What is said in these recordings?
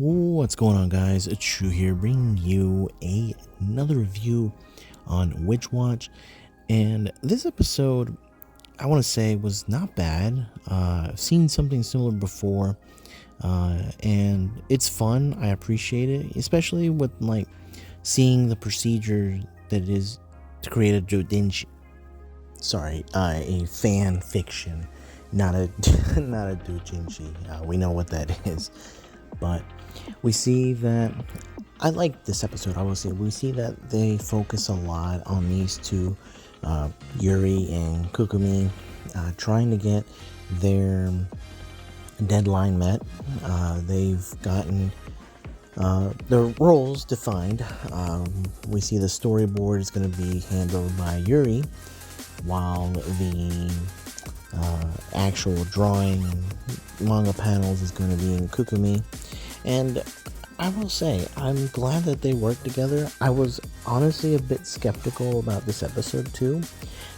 What's going on, guys? It's True here, bringing you another review on WitchWatch. And this episode, I want to say, was not bad. I've seen something similar before, and it's fun. I appreciate it, especially with like seeing the procedure that it is to create a a fan fiction, not a not a doujinshi. We know what that is. But we see that I like this episode. I will say we see that they focus a lot on these two, Yuri and KUKUMI, trying to get their deadline met. They've gotten their roles defined. We see the storyboard is going to be handled by Yuri, while the actual drawing and manga panels is going to be in KUKUMI. And I will say, I'm glad that they work together. I was honestly a bit skeptical about this episode too,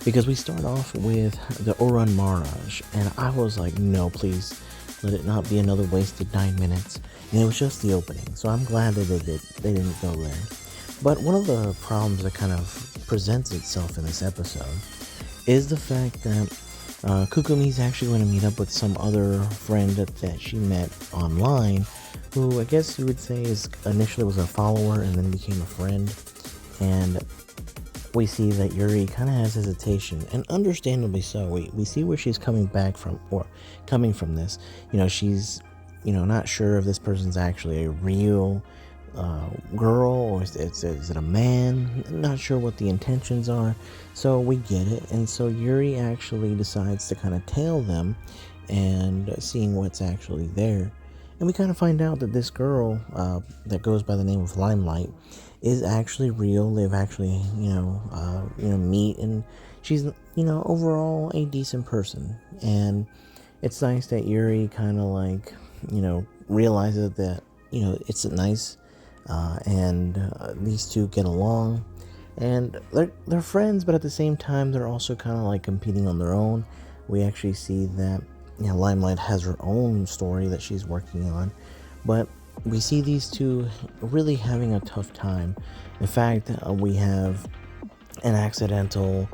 because we start off with the Oran Mirage, and I was like, no, please, let it not be another wasted 9 minutes. And it was just the opening, so I'm glad that they didn't go there. But one of the problems that kind of presents itself in this episode is the fact that KUKUMI is actually going to meet up with some other friend that she met online, who I guess you would say is initially was a follower and then became a friend. And we see that Yuri kind of has hesitation, and understandably so. We see where she's coming back from, or coming from this. She's not sure if this person's actually a real girl, or is it a man? Not sure what the intentions are, so we get it. And so Yuri actually decides to kind of tail them and seeing what's actually there. And we kind of find out that this girl that goes by the name of Limelight is actually real. They've actually meet, and she's overall a decent person. And it's nice that Yuri kind of like realizes that it's nice. And these two get along, and they're friends, but at the same time they're also kind of like competing on their own. We actually see that Limelight has her own story that she's working on, but we see these two really having a tough time. In fact, we have an accidental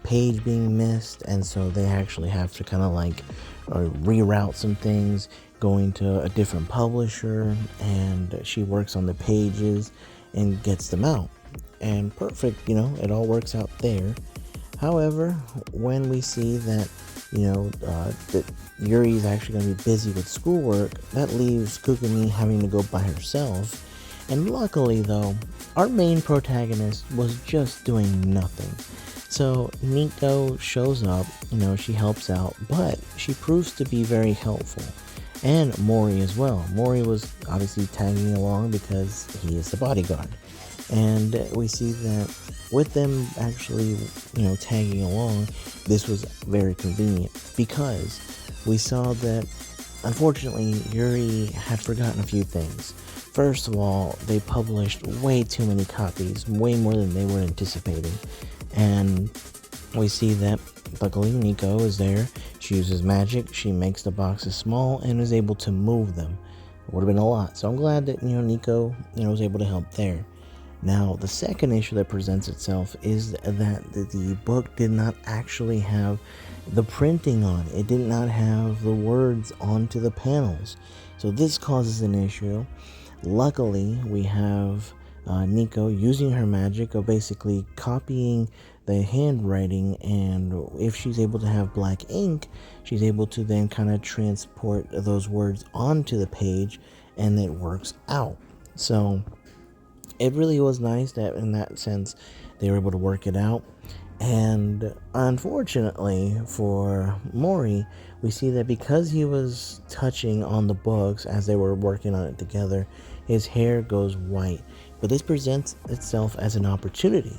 page being missed, and so they actually have to kind of like reroute some things, going to a different publisher, and she works on the pages and gets them out, and perfect, it all works out there. However, when we see that that Yuri is actually going to be busy with schoolwork, that leaves KUKUMI having to go by herself. And luckily though, our main protagonist was just doing nothing. So Nico shows up, she helps out, but she proves to be very helpful. And Mori as well. Mori was obviously tagging along because he is the bodyguard. And we see that with them actually, tagging along, this was very convenient, because we saw that unfortunately Yuri had forgotten a few things. First of all, they published way too many copies, way more than they were anticipating. And we see that luckily Nico is there. She uses magic, she makes the boxes small and is able to move them. It would have been a lot, so I'm glad that Nico was able to help there. Now the second issue that presents itself is that the book did not actually have the printing on it. It did not have the words onto the panels, so this causes an issue. Luckily we have Nico using her magic of basically copying the handwriting, and if she's able to have black ink, she's able to then kind of transport those words onto the page, and it works out. So it really was nice that in that sense they were able to work it out. And unfortunately for Mori, we see that because he was touching on the books as they were working on it together, his hair goes white. But this presents itself as an opportunity.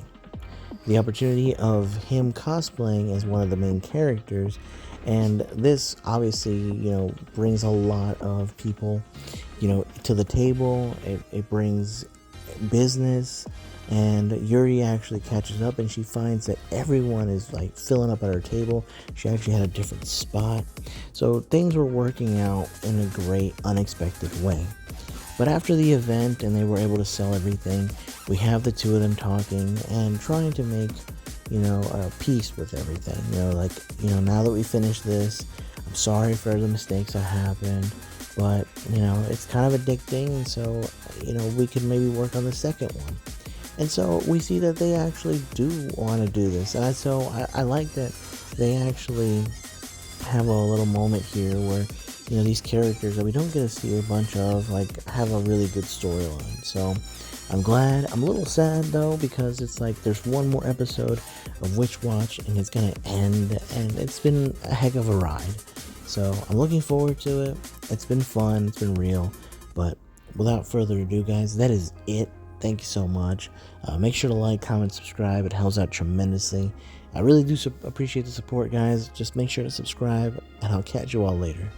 The opportunity of him cosplaying as one of the main characters. And this obviously, brings a lot of people, to the table. It brings business. And Yuri actually catches up, and she finds that everyone is like filling up at her table. She actually had a different spot. So things were working out in a great, unexpected way. But after the event and they were able to sell everything, we have the two of them talking and trying to make, peace with everything. Now that we finished this, I'm sorry for the mistakes that happened, but, it's kind of addicting, and so, we could maybe work on the second one. And so we see that they actually do want to do this. And so I like that they actually have a little moment here where, these characters that we don't get to see a bunch of, have a really good storyline. So I'm glad. I'm a little sad, though, because it's like there's one more episode of WitchWatch and it's going to end. And it's been a heck of a ride. So I'm looking forward to it. It's been fun. It's been real. But without further ado, guys, that is it. Thank you so much. Make sure to like, comment, subscribe. It helps out tremendously. I really do appreciate the support, guys. Just make sure to subscribe, and I'll catch you all later.